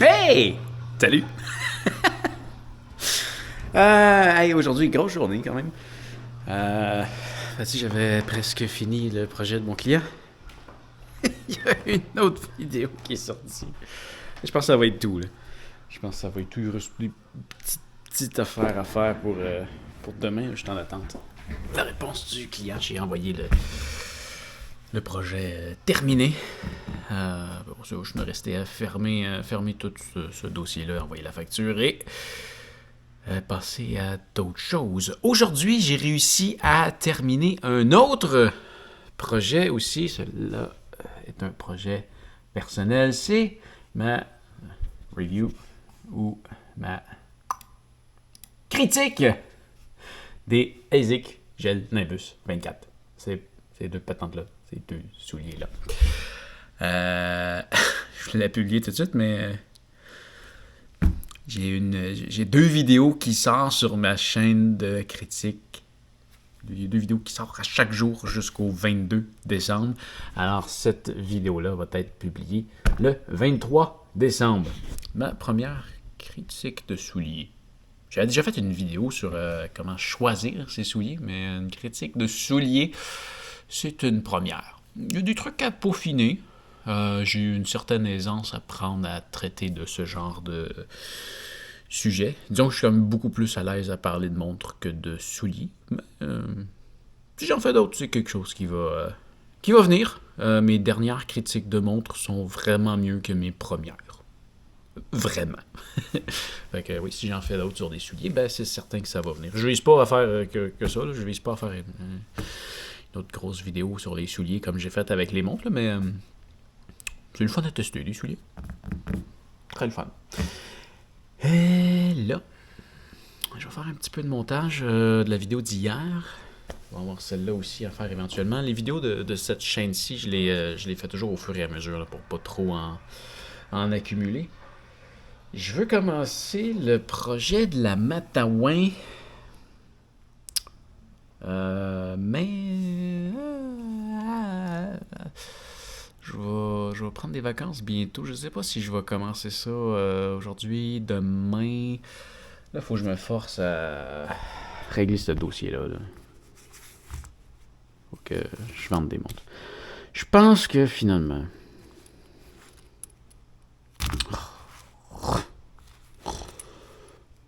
Hey! Salut! Hey, aujourd'hui, grosse journée quand même. J'avais presque fini le projet de mon client. Il y a une autre vidéo qui est sortie. Je pense que ça va être tout, là. Je pense que ça va être tout. Il reste des petites affaires à faire pour demain. Je suis en attente. La réponse du client, j'ai envoyé le projet terminé. Pour ça, je me restais à fermer tout ce dossier-là, envoyer la facture et passer à d'autres choses. Aujourd'hui, j'ai réussi à terminer un autre projet aussi. Celui-là est un projet personnel. C'est ma review ou ma critique des ASICS Gel Nimbus 24. Ces deux patentes-là, ces deux souliers-là. Je vais la publier tout de suite, mais j'ai deux vidéos qui sortent sur ma chaîne de critique. Il y a deux vidéos qui sortent à chaque jour jusqu'au 22 décembre. Alors, cette vidéo-là va être publiée le 23 décembre. Ma première critique de souliers. J'avais déjà fait une vidéo sur comment choisir ses souliers, mais une critique de souliers, c'est une première. Il y a des trucs à peaufiner. J'ai eu une certaine aisance à prendre à traiter de ce genre de sujet. Disons que je suis quand même beaucoup plus à l'aise à parler de montres que de souliers. Mais, si j'en fais d'autres, c'est quelque chose qui va venir. Mes dernières critiques de montres sont vraiment mieux que mes premières. Vraiment. Fait que oui, si j'en fais d'autres sur des souliers, ben c'est certain que ça va venir. Je vise pas à faire que ça, là. Je vise pas à faire une autre grosse vidéo sur les souliers comme j'ai fait avec les montres, là, mais c'est le fun à tester, les souliers. Très le fun. Et là, je vais faire un petit peu de montage de la vidéo d'hier. On va avoir celle-là aussi à faire éventuellement. Les vidéos de cette chaîne-ci, je les fais toujours au fur et à mesure là, pour pas trop en accumuler. Je veux commencer le projet de la Matawin. Je vais prendre des vacances bientôt. Je sais pas si je vais commencer ça aujourd'hui, demain. Là, il faut que je me force à régler ce dossier-là. Faut que je vende des montres. Je pense que finalement...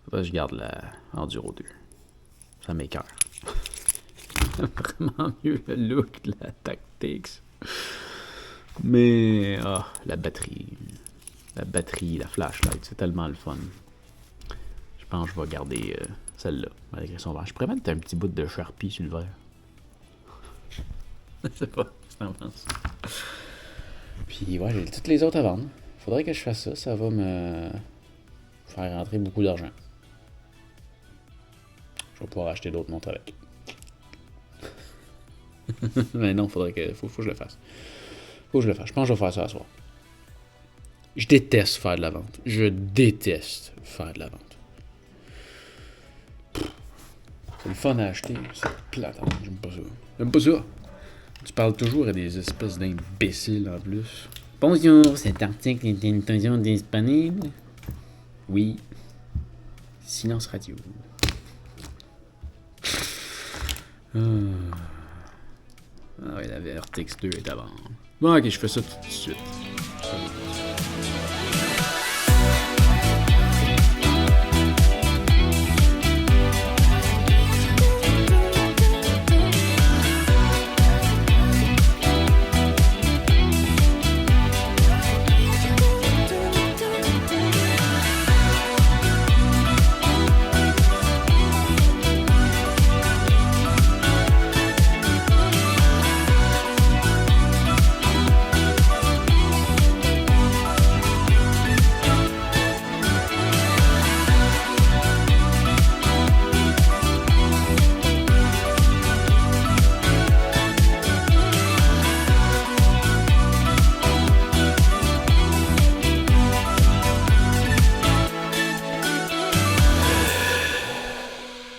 Faudrait que je garde la Enduro 2. Ça m'écoeure. Vraiment mieux le look de la Tactics. Mais la batterie, la flashlight, c'est tellement le fun. Je pense que je vais garder celle-là, malgré son verre. Je pourrais mettre un petit bout de Sharpie sur le verre. Je sais pas ce que t'en penses. Puis ouais, j'ai toutes les autres à vendre. Faudrait que je fasse ça, ça va me faire rentrer beaucoup d'argent. Je vais pouvoir acheter d'autres montres avec. Mais non, faut que je le fasse. Faut que je le fasse. Je pense que je vais faire ça ce soir. Je déteste faire de la vente. Je déteste faire de la vente. C'est le fun à acheter. C'est plate. J'aime pas ça. J'aime pas ça. Tu parles toujours à des espèces d'imbéciles en plus. Bonjour, cet article est toujours disponible. Oui. Silence radio. Ah ouais, la Vertex 2 est à vendre. Bon, ok, je fais ça tout de suite.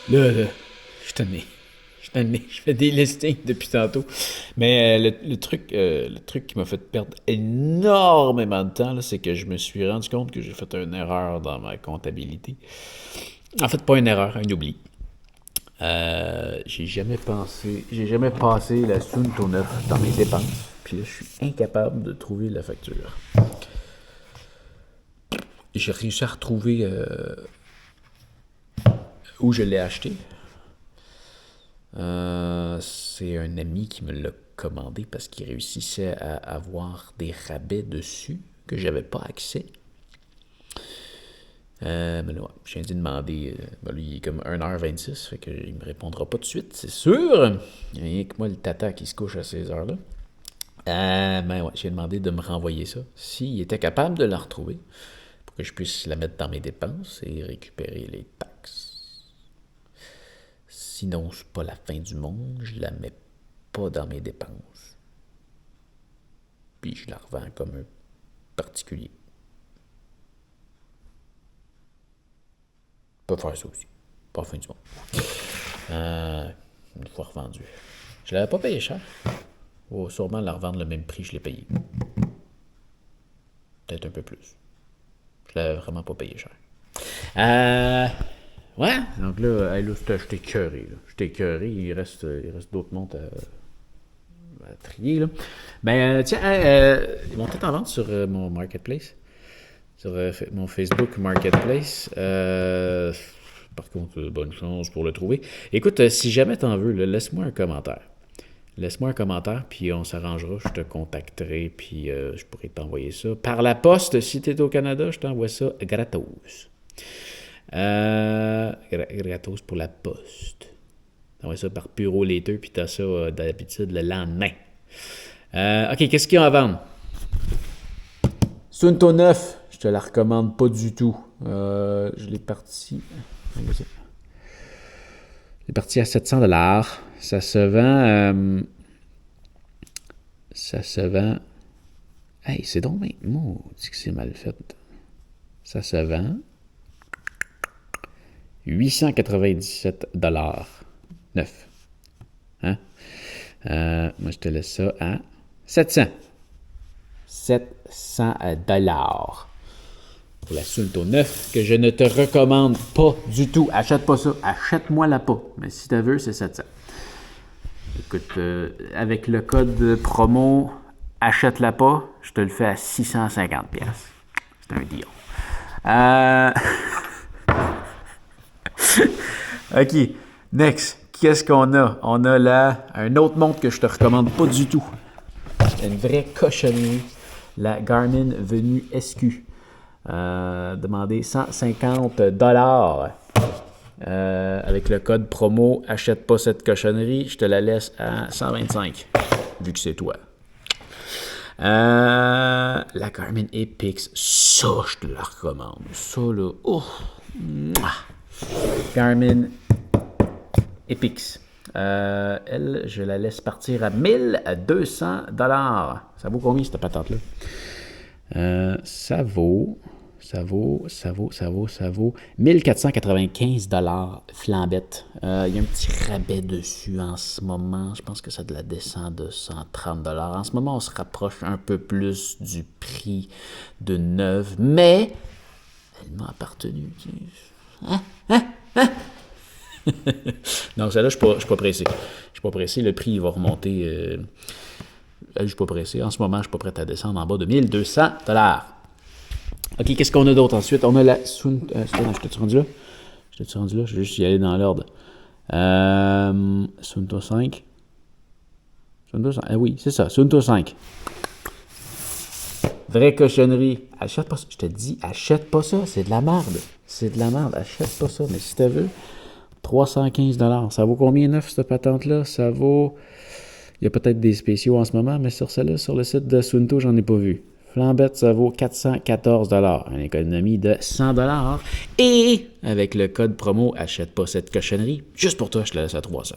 Là, je suis tanné. Je fais des listings depuis tantôt. Mais le truc qui m'a fait perdre énormément de temps, là, c'est que je me suis rendu compte que j'ai fait une erreur dans ma comptabilité. En fait, pas une erreur, un oubli. J'ai jamais passé la Sunto 9 dans mes dépenses. Puis là, je suis incapable de trouver la facture. J'ai réussi à retrouver où je l'ai acheté. C'est un ami qui me l'a commandé parce qu'il réussissait à avoir des rabais dessus que j'avais pas accès. Mais là, ouais, je viens de demander. Lui, il est comme 1h26, fait qu'il me répondra pas tout de suite, c'est sûr. Il n'y a rien que moi, le tata, qui se couche à ces heures-là. Mais ouais, j'ai demandé de me renvoyer ça. S'il était capable de la retrouver, pour que je puisse la mettre dans mes dépenses et récupérer les taxes. Sinon, c'est pas la fin du monde, je la mets pas dans mes dépenses. Puis je la revends comme un particulier. On peut faire ça aussi. Pas la fin du monde. Une fois revendu. Je l'avais pas payé cher. Oh, sûrement la revendre le même prix que je l'ai payé. Peut-être un peu plus. Je l'avais vraiment pas payé cher. Ouais, donc là, j'étais écœuré. J'étais écœuré. Il reste d'autres montres à trier. Là. Ben, tiens, ils vont peut-être en vente sur mon marketplace. Sur mon Facebook Marketplace. Par contre, bonne chance pour le trouver. Écoute, si jamais t'en veux, là, laisse-moi un commentaire. Laisse-moi un commentaire, puis on s'arrangera. Je te contacterai, puis je pourrai t'envoyer ça. Par la poste, si tu es au Canada, je t'envoie ça gratos. Gratos pour la poste. T'envoies ça par Puro Later, puis t'as ça d'habitude le lendemain. OK, qu'est-ce qu'il y a à vendre? Sunto 9, je te la recommande pas du tout. Je l'ai parti. Je l'ai parti à 700$. Ça se vend. Hey, c'est donc bien. Maudit que c'est mal fait. Ça se vend. 897$ neuf. Hein? Moi, je te laisse ça à 700$. 700$ pour la Sunto 9 que je ne te recommande pas du tout. Achète pas ça. Achète-moi-la pas. Mais si tu veux, c'est 700$. Écoute, avec le code promo achète-la pas, je te le fais à 650$. C'est un deal. OK. Next. Qu'est-ce qu'on a? On a là un autre montre que je te recommande pas du tout. Une vraie cochonnerie. La Garmin Venue SQ. Demandez 150$. Avec le code promo, achète pas cette cochonnerie, je te la laisse à 125$, vu que c'est toi. La Garmin Epix, ça, je te la recommande. Ça, là, Garmin Epix. Elle, je la laisse partir à 1200$. Ça vaut combien, cette patente-là? Ça vaut 1495$ flambette. Il y a un petit rabais dessus en ce moment. Je pense que ça de la descend de 130$. En ce moment, on se rapproche un peu plus du prix de neuve, mais elle m'a appartenu. Non, celle-là, je suis pas pressé. Je suis pas pressé. Le prix, il va remonter. Je suis pas pressé. En ce moment, je suis pas prêt à descendre en bas de 1200$. OK, qu'est-ce qu'on a d'autre ensuite? On a la Sunto... je t'ai-tu rendu là? Je vais juste y aller dans l'ordre. Sunto 5. Oui, c'est ça. Sunto 5. Vraie cochonnerie. Achète pas ça. Je te dis, achète pas ça. C'est de la merde. Achète pas ça. Mais si tu veux, 315$. Ça vaut combien neuf, cette patente-là? Ça vaut... Il y a peut-être des spéciaux en ce moment, mais sur celle-là, sur le site de Sunto, j'en ai pas vu. Flambette, ça vaut 414$. Une économie de 100$. Et avec le code promo, achète pas cette cochonnerie. Juste pour toi, je te la laisse à 300$.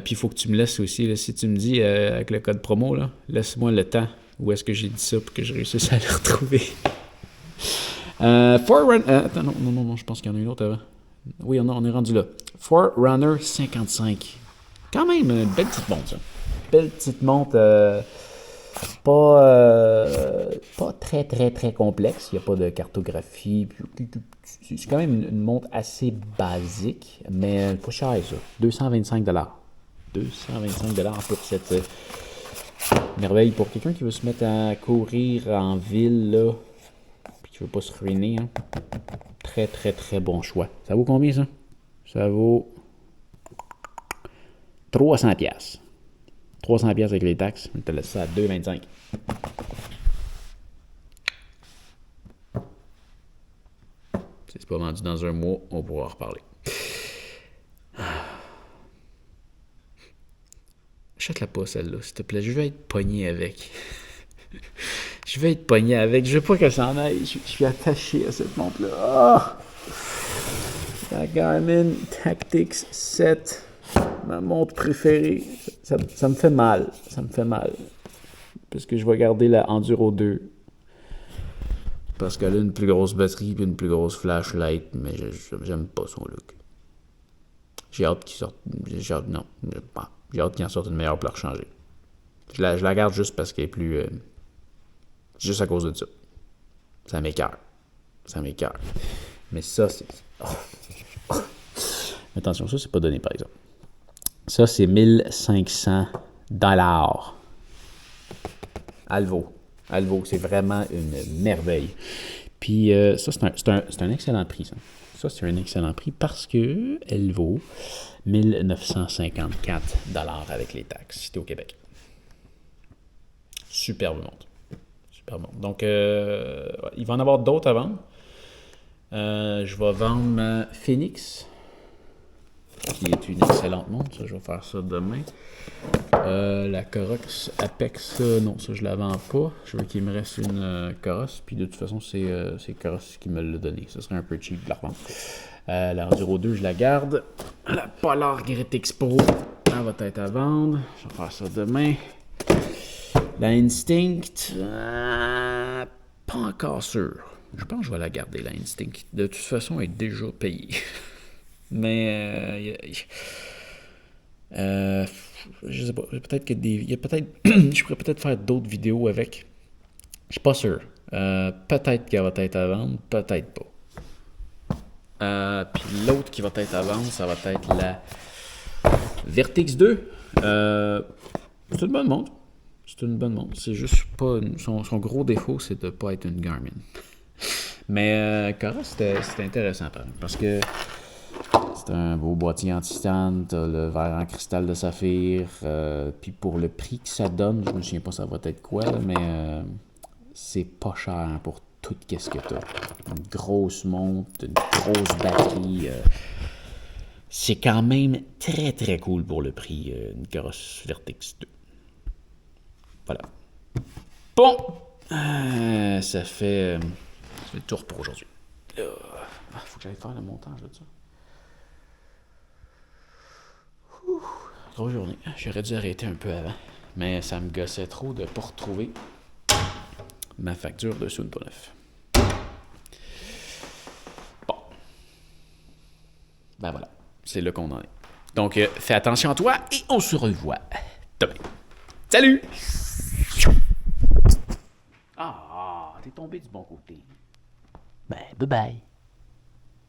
Puis il faut que tu me laisses aussi, là, si tu me dis avec le code promo, là, laisse-moi le temps où est-ce que j'ai dit ça pour que je réussisse à le retrouver. Forerunner. Attends, non, je pense qu'il y en a une autre avant. Oui, on est rendu là. Forerunner 55. Quand même, une belle petite montre, ça. Belle petite montre, pas très, très, très complexe. Il n'y a pas de cartographie. C'est quand même une montre assez basique, mais pas cher, ça. 225 $. 225 $ pour cette merveille. Pour quelqu'un qui veut se mettre à courir en ville, là, puis qui veut pas se ruiner, hein. Très, très, très bon choix. Ça vaut combien, ça? Ça vaut 300 $. 300 $ avec les taxes. On te laisse ça à 2,25. Si c'est pas vendu dans un mois, on pourra en reparler. Achète-la pas, celle-là, s'il te plaît. Je veux être pogné avec. Je veux être pogné avec. Je veux pas qu'elle s'en aille. Je suis attaché à cette montre-là. Oh! La Garmin Tactics 7. Ma montre préférée. Ça me fait mal. Ça me fait mal. Parce que je vais garder la Enduro 2. Parce qu'elle a une plus grosse batterie et une plus grosse flashlight. Mais j'aime pas son look. J'ai hâte qu'il sorte. J'ai hâte qu'il en sorte une meilleure pour la rechanger. Je la garde juste parce qu'elle est plus. Juste à cause de ça. Ça m'écoeure. Ça m'écoeure. Mais ça, c'est. Oh. Attention, ça, c'est pas donné, par exemple. Ça, c'est 1500 $. Alvo, c'est vraiment une merveille. Puis ça, c'est un excellent prix, ça. Ça, c'est un excellent prix parce que elle vaut 1954 $ avec les taxes. C'était au Québec. Superbe montre. Superbe montre. Donc, il va en avoir d'autres à vendre. Je vais vendre ma Phoenix, qui est une excellente montre. Ça, je vais faire ça demain. La Corox Apex, non, ça, je la vends pas. Je veux qu'il me reste une Coros. Puis de toute façon, c'est Coros qui me l'a donné. Ça serait un peu cheap de la revendre. La Enduro 2, je la garde. La Polar Grit Pro, elle va être à vendre. Je vais faire ça demain. La Instinct, pas encore sûr. Je pense que je vais la garder, la Instinct. De toute façon, elle est déjà payée. Mais je sais pas. Peut-être que je pourrais peut-être faire d'autres vidéos avec. Je suis pas sûr. Peut-être qu'elle va être à vendre, peut-être pas. Puis l'autre qui va être à vendre, ça va être la Vertix 2. C'est une bonne montre. C'est une bonne montre. C'est juste pas. Son gros défaut, c'est de ne pas être une Garmin. Mais Cora, c'était intéressant parce que c'est un beau boîtier en titane, t'as le verre en cristal de saphir, puis pour le prix que ça donne, je me souviens pas ça va être quoi, là, mais c'est pas cher pour tout ce que t'as. Une grosse montre, une grosse batterie. C'est quand même très très cool pour le prix, une Cora Vertix 2. Voilà. Bon, ça fait le tour pour aujourd'hui. Faut que j'aille faire le montage de ça. Grosse journée. J'aurais dû arrêter un peu avant, mais ça me gossait trop de ne pas retrouver ma facture de Soon.9. Bon. Ben voilà, c'est là qu'on en est. Donc, fais attention à toi et on se revoit demain. Salut! Ah, t'es tombé du bon côté. Ben, bye bye.